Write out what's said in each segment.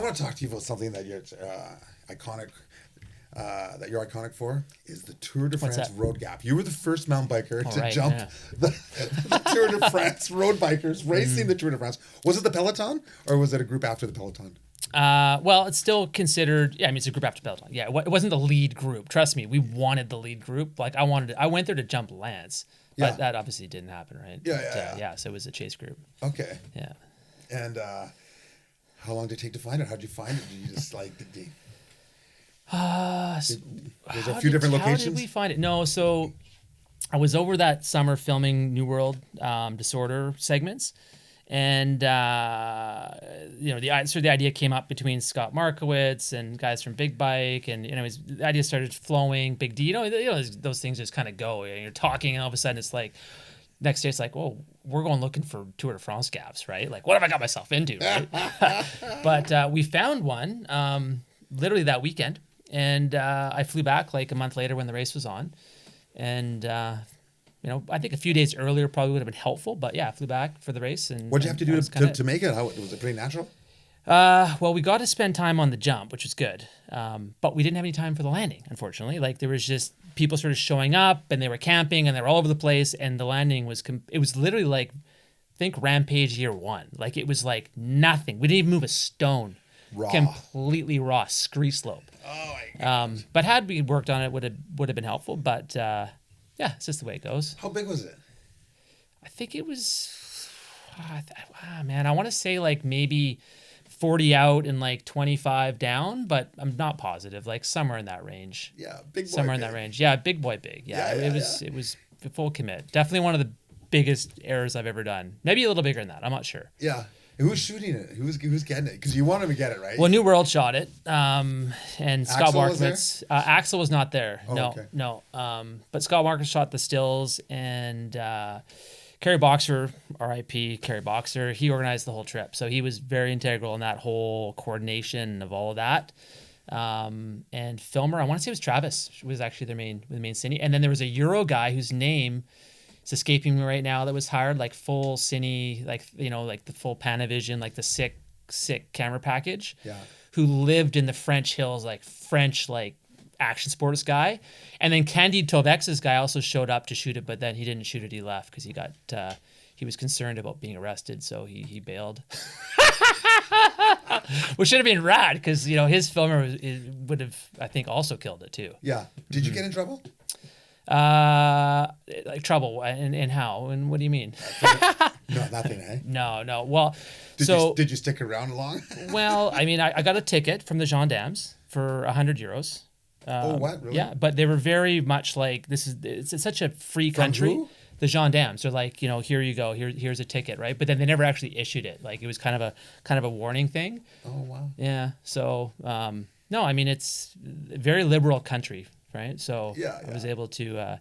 want to talk to you about something that you're iconic. That you're iconic for is the Tour de France road gap. You were the first mountain biker to jump the Tour de France road bikers racing the Tour de France. Was it the peloton or was it a group after the peloton? Well, it's still considered. Yeah, I mean, it's a group after peloton. Yeah, it wasn't the lead group. Trust me, we wanted the lead group. Like I went there to jump Lance, but that obviously didn't happen, right? Yeah. So it was a chase group. Okay. Yeah. And how long did it take to find it? How did you find it? Did you just like there's a few different locations? How did we find it? No, so I was over that summer filming New World Disorder segments, and the idea came up between Scott Markowitz and guys from Big Bike, and the idea started flowing. Big D, those things just kind of go. You're talking, and all of a sudden it's like. Next day, it's like, whoa, we're going looking for Tour de France gaps, right? Like, what have I got myself into, right? But we found one literally that weekend, and I flew back like a month later when the race was on. And, I think a few days earlier probably would have been helpful, but yeah, I flew back for the race. And what'd you have to do to make it? How was it pretty natural? Well, we got to spend time on the jump, which was good. But we didn't have any time for the landing, unfortunately. Like there was just people sort of showing up and they were camping and they were all over the place. And the landing was, it was literally like, think Rampage year 1. Like it was like nothing. We didn't even move a stone. Raw. Completely raw, scree slope. Oh my God. But had we worked on it, would have been helpful. But it's just the way it goes. How big was it? I think it was, I want to say like maybe 40 out and like 25 down, but I'm not positive. Like somewhere in that range. Yeah, big boy. Somewhere in that range. Yeah, big boy, big. Yeah, it was full commit. Definitely one of the biggest errors I've ever done. Maybe a little bigger than that. I'm not sure. Yeah. Who was shooting it? Who was getting it? Because you want him to get it, right? Well, New World shot it, and Scott Markowitz. Axel was not there. Oh, okay. No. But Scott Markowitz shot the stills, and Kerry Boxer, R.I.P. Kerry Boxer, he organized the whole trip. So he was very integral in that whole coordination of all of that. And filmer, I want to say it was Travis, was actually the main cine. And then there was a Euro guy whose name is escaping me right now that was hired, like full cine, like the full Panavision, like the sick camera package. Yeah. Who lived in the French hills, like French action sports guy. And then Candide Tovex's guy also showed up to shoot it, but then he didn't shoot it. He left because he was concerned about being arrested, so he bailed. Which should have been rad because his filmer would have, I think, also killed it too. Yeah. Did you get in trouble? Like trouble and how and what do you mean? No, nothing, eh? No. Well, did you stick around long? Well, I mean, I got a ticket from the gendarmes for €100. What? Really? Yeah, but they were very much like, it's such a free country. Who? The gendarmes are like, here you go, here's a ticket, right? But then they never actually issued it. Like it was kind of a warning thing. Oh wow. Yeah. So no, I mean it's a very liberal country, right? So I was able to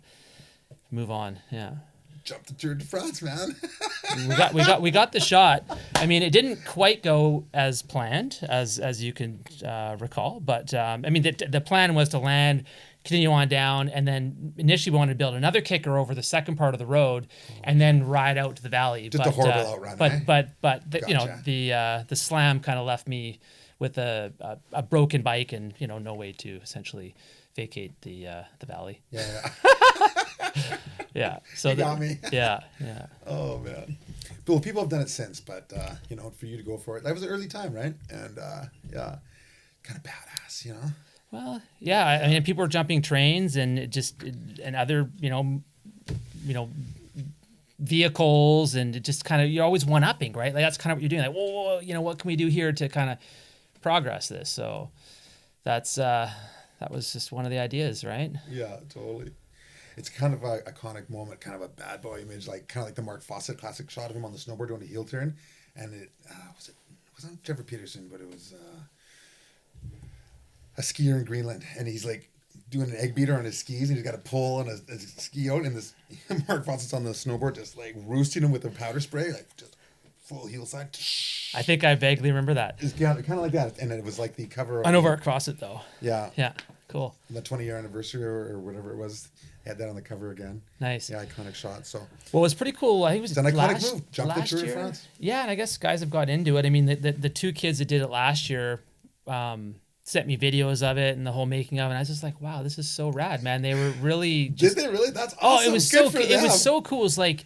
move on. Yeah. Jump the Tour de France, man. we got the shot. I mean, it didn't quite go as planned, as you can recall. But I mean, the plan was to land, continue on down, and then initially we wanted to build another kicker over the second part of the road, and then ride out to the valley. Just a horrible outrun. But Gotcha. the slam kind of left me with a broken bike and no way to essentially vacate the valley. Yeah. Yeah. So you got me. Yeah. Oh man. Well, people have done it since, but for you to go for it, that was an early time, right? And kind of badass, Well, yeah. I mean, people were jumping trains and other vehicles, and it just kind of, you're always one upping, right? Like that's kind of what you're doing. Like, whoa, what can we do here to kind of progress this? So that was just one of the ideas, right? Yeah, totally. It's kind of an iconic moment, kind of a bad boy image, like kind of like the Mark Fawcett classic shot of him on the snowboard doing a heel turn, and it wasn't Trevor Peterson, but it was a skier in Greenland, and he's like doing an egg beater on his skis, and he's got a pole and a ski out, and this Mark Fawcett's on the snowboard, just like roosting him with a powder spray, like just full heel side. I think I vaguely remember that. It's kind of like that, and it was like the cover. I know where across it though. Yeah. Yeah. Cool. The 20-year anniversary or whatever it was. Had that on the cover again. Nice. Yeah, iconic shot. So. Well, it was pretty cool. I think it was an iconic move. Jump the Tour de France. Yeah, and I guess guys have got into it. I mean, the two kids that did it last year, sent me videos of it and the whole making of it. And I was just like, wow, this is so rad, man. They were really just, did they really? That's awesome. oh, it was Good so for them. it was so cool. It was like,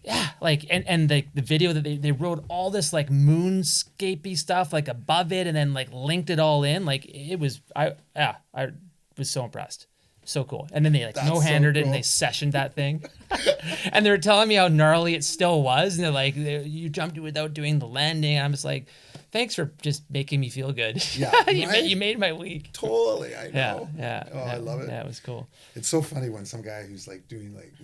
yeah, like and the video that they wrote all this like moonscapey stuff like above it and then like linked it all in. Like it was I was so impressed. So cool. And then they like no-handed it and they sessioned that thing. And they were telling me how gnarly it still was. And they're like, you jumped it without doing the landing. And I'm just like, thanks for just making me feel good. Yeah. you made my week. Totally. I know. Yeah. Oh, I love it. Yeah, it was cool. It's so funny when some guy who's like doing like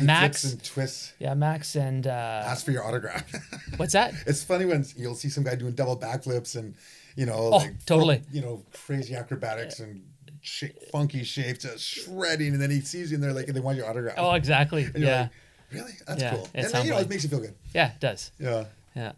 Max flips and twists. Yeah, Max and ask for your autograph. What's that? It's funny when you'll see some guy doing double backflips and totally. Crazy acrobatics and funky shapes, just shredding, and then he sees you and they're like, and they want your autograph. Oh, exactly. And you're like, really? That's cool. And then, it makes you feel good. Yeah, it does. Yeah. Yeah.